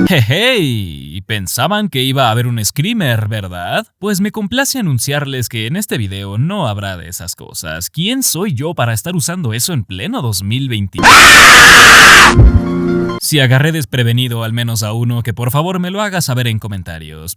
¡Hey! Pensaban que iba a haber un screamer, ¿verdad? Pues me complace anunciarles que en este video no habrá de esas cosas. ¿Quién soy yo para estar usando eso en pleno 2020? Si agarré desprevenido al menos a uno, que por favor me lo haga saber en comentarios.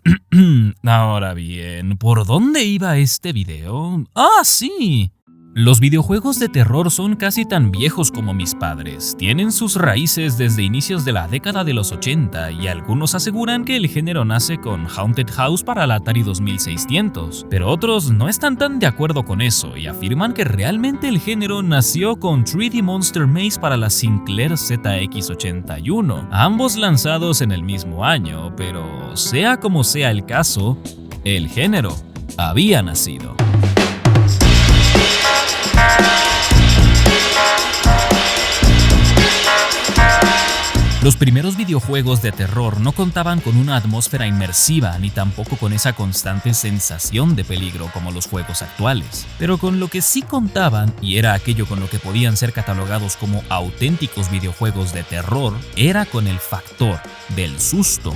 Ahora bien, ¿por dónde iba este video? ¡Ah, sí! Los videojuegos de terror son casi tan viejos como mis padres. Tienen sus raíces desde inicios de la década de los 80 y algunos aseguran que el género nace con Haunted House para la Atari 2600, pero otros no están tan de acuerdo con eso y afirman que realmente el género nació con 3D Monster Maze para la Sinclair ZX81, ambos lanzados en el mismo año, pero sea como sea el caso, el género había nacido. Los primeros videojuegos de terror no contaban con una atmósfera inmersiva ni tampoco con esa constante sensación de peligro como los juegos actuales, pero con lo que sí contaban, y era aquello con lo que podían ser catalogados como auténticos videojuegos de terror, era con el factor del susto.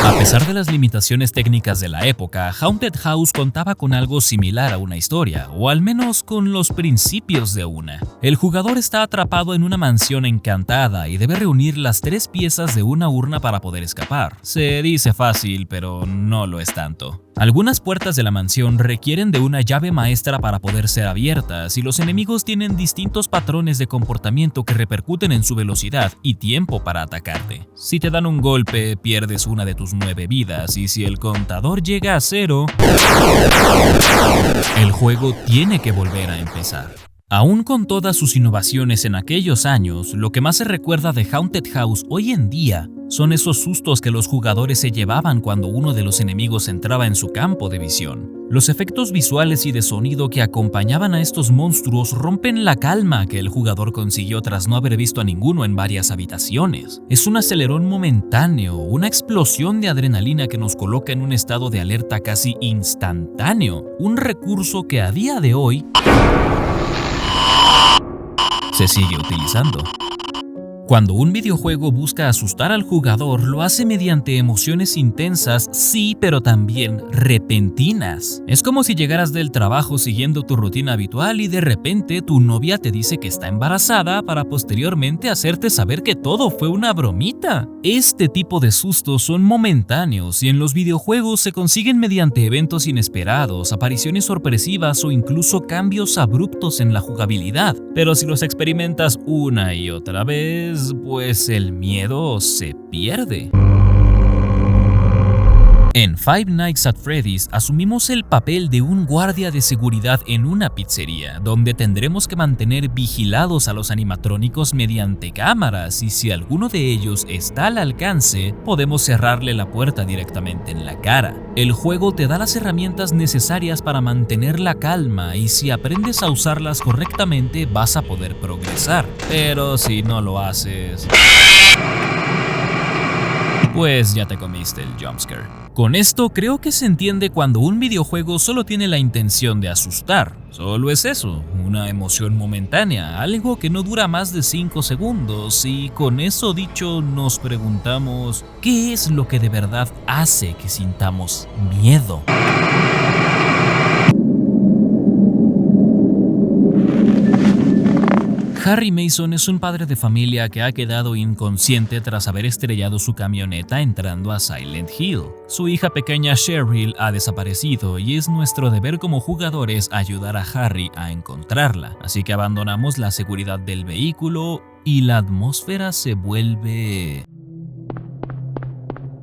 A pesar de las limitaciones técnicas de la época, Haunted House contaba con algo similar a una historia, o al menos con los principios de una. El jugador está atrapado en una mansión encantada y debe reunir las 3 piezas de una urna para poder escapar. Se dice fácil, pero no lo es tanto. Algunas puertas de la mansión requieren de una llave maestra para poder ser abiertas y los enemigos tienen distintos patrones de comportamiento que repercuten en su velocidad y tiempo para atacarte. Si te dan un golpe, pierdes una de tus 9 vidas y si el contador llega a 0, el juego tiene que volver a empezar. Aún con todas sus innovaciones en aquellos años, lo que más se recuerda de Haunted House hoy en día son esos sustos que los jugadores se llevaban cuando uno de los enemigos entraba en su campo de visión. Los efectos visuales y de sonido que acompañaban a estos monstruos rompen la calma que el jugador consiguió tras no haber visto a ninguno en varias habitaciones. Es un acelerón momentáneo, una explosión de adrenalina que nos coloca en un estado de alerta casi instantáneo, un recurso que a día de hoy se sigue utilizando. Cuando un videojuego busca asustar al jugador, lo hace mediante emociones intensas, sí, pero también repentinas. Es como si llegaras del trabajo siguiendo tu rutina habitual y de repente tu novia te dice que está embarazada para posteriormente hacerte saber que todo fue una bromita. Este tipo de sustos son momentáneos y en los videojuegos se consiguen mediante eventos inesperados, apariciones sorpresivas o incluso cambios abruptos en la jugabilidad. Pero si los experimentas una y otra vez, pues el miedo se pierde. En Five Nights at Freddy's asumimos el papel de un guardia de seguridad en una pizzería, donde tendremos que mantener vigilados a los animatrónicos mediante cámaras y si alguno de ellos está al alcance, podemos cerrarle la puerta directamente en la cara. El juego te da las herramientas necesarias para mantener la calma y si aprendes a usarlas correctamente vas a poder progresar, pero si no lo haces, pues ya te comiste el jumpscare. Con esto creo que se entiende cuando un videojuego solo tiene la intención de asustar. Solo es eso, una emoción momentánea, algo que no dura más de 5 segundos y con eso dicho nos preguntamos ¿qué es lo que de verdad hace que sintamos miedo? Harry Mason es un padre de familia que ha quedado inconsciente tras haber estrellado su camioneta entrando a Silent Hill. Su hija pequeña Cheryl ha desaparecido y es nuestro deber como jugadores ayudar a Harry a encontrarla. Así que abandonamos la seguridad del vehículo y la atmósfera se vuelve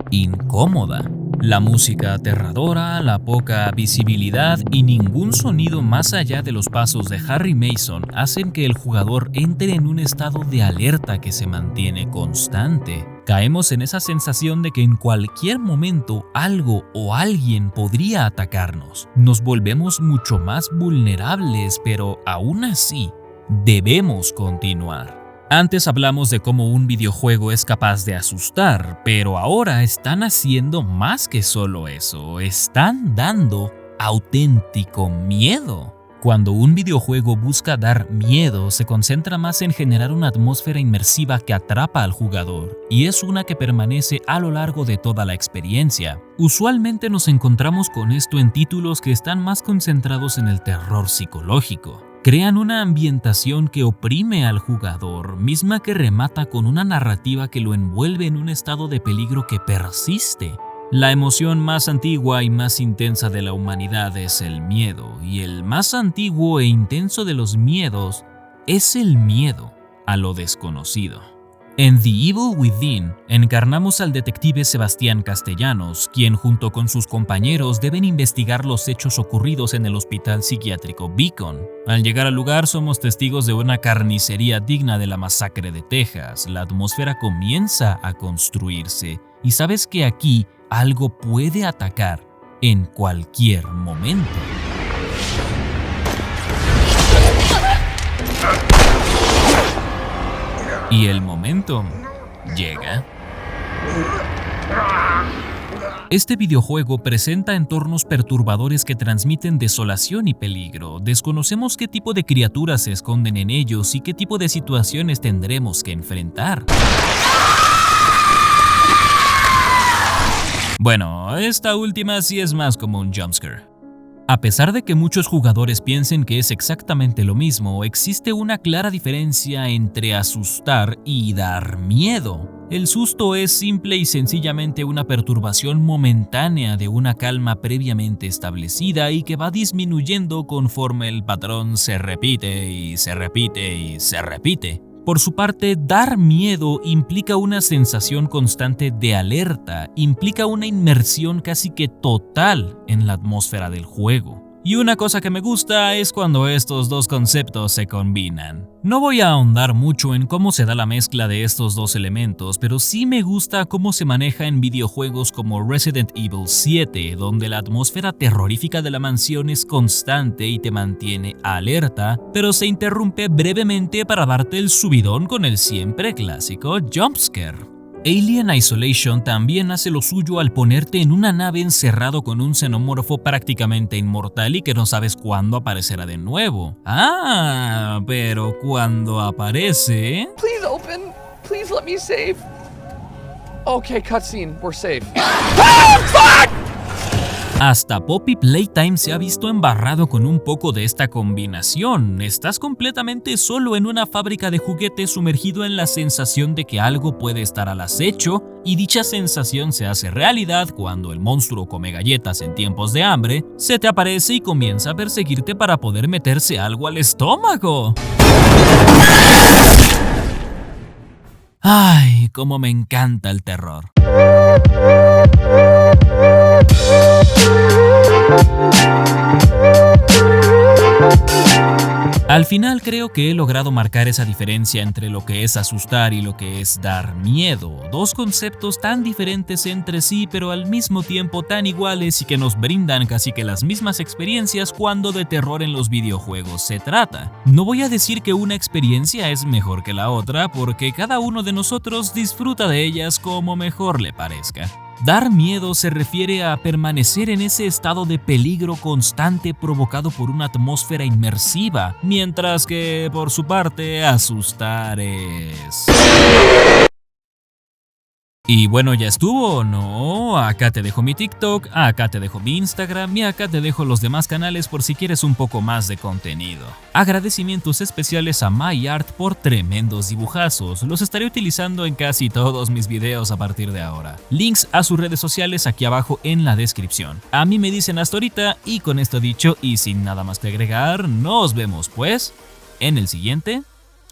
incómoda. La música aterradora, la poca visibilidad y ningún sonido más allá de los pasos de Harry Mason hacen que el jugador entre en un estado de alerta que se mantiene constante. Caemos en esa sensación de que en cualquier momento algo o alguien podría atacarnos. Nos volvemos mucho más vulnerables, pero aún así debemos continuar. Antes hablamos de cómo un videojuego es capaz de asustar, pero ahora están haciendo más que solo eso, están dando auténtico miedo. Cuando un videojuego busca dar miedo, se concentra más en generar una atmósfera inmersiva que atrapa al jugador, y es una que permanece a lo largo de toda la experiencia. Usualmente nos encontramos con esto en títulos que están más concentrados en el terror psicológico. Crean una ambientación que oprime al jugador, misma que remata con una narrativa que lo envuelve en un estado de peligro que persiste. La emoción más antigua y más intensa de la humanidad es el miedo, y el más antiguo e intenso de los miedos es el miedo a lo desconocido. En The Evil Within, encarnamos al detective Sebastián Castellanos, quien junto con sus compañeros deben investigar los hechos ocurridos en el hospital psiquiátrico Beacon. Al llegar al lugar somos testigos de una carnicería digna de la masacre de Texas. La atmósfera comienza a construirse, y sabes que aquí algo puede atacar en cualquier momento. Y el momento llega. Este videojuego presenta entornos perturbadores que transmiten desolación y peligro. Desconocemos qué tipo de criaturas se esconden en ellos y qué tipo de situaciones tendremos que enfrentar. Bueno, esta última sí es más como un jumpscare. A pesar de que muchos jugadores piensen que es exactamente lo mismo, existe una clara diferencia entre asustar y dar miedo. El susto es simple y sencillamente una perturbación momentánea de una calma previamente establecida y que va disminuyendo conforme el patrón se repite y se repite y se repite. Por su parte, dar miedo implica una sensación constante de alerta, implica una inmersión casi que total en la atmósfera del juego. Y una cosa que me gusta es cuando estos dos conceptos se combinan. No voy a ahondar mucho en cómo se da la mezcla de estos dos elementos, pero sí me gusta cómo se maneja en videojuegos como Resident Evil 7, donde la atmósfera terrorífica de la mansión es constante y te mantiene alerta, pero se interrumpe brevemente para darte el subidón con el siempre clásico jumpscare. Alien Isolation también hace lo suyo al ponerte en una nave encerrado con un xenomorfo prácticamente inmortal y que no sabes cuándo aparecerá de nuevo. Pero cuando aparece... Please open. Please let me save. Okay, cutscene. We're safe. Hasta Poppy Playtime se ha visto embarrado con un poco de esta combinación. Estás completamente solo en una fábrica de juguetes sumergido en la sensación de que algo puede estar al acecho, y dicha sensación se hace realidad cuando el monstruo come galletas en tiempos de hambre, se te aparece y comienza a perseguirte para poder meterse algo al estómago. ¡Ay, cómo me encanta el terror! Al final creo que he logrado marcar esa diferencia entre lo que es asustar y lo que es dar miedo, dos conceptos tan diferentes entre sí pero al mismo tiempo tan iguales y que nos brindan casi que las mismas experiencias cuando de terror en los videojuegos se trata. No voy a decir que una experiencia es mejor que la otra porque cada uno de nosotros disfruta de ellas como mejor le parezca. Dar miedo se refiere a permanecer en ese estado de peligro constante provocado por una atmósfera inmersiva, mientras que, por su parte, asustar es... Y bueno, ya estuvo, ¿no? Acá te dejo mi TikTok, acá te dejo mi Instagram y acá te dejo los demás canales por si quieres un poco más de contenido. Agradecimientos especiales a MyArt por tremendos dibujazos, los estaré utilizando en casi todos mis videos a partir de ahora. Links a sus redes sociales aquí abajo en la descripción. A mí me dicen hasta ahorita y con esto dicho y sin nada más que agregar, nos vemos pues en el siguiente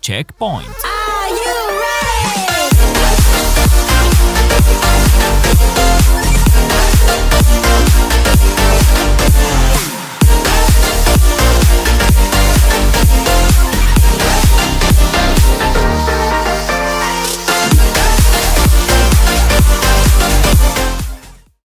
Checkpoint.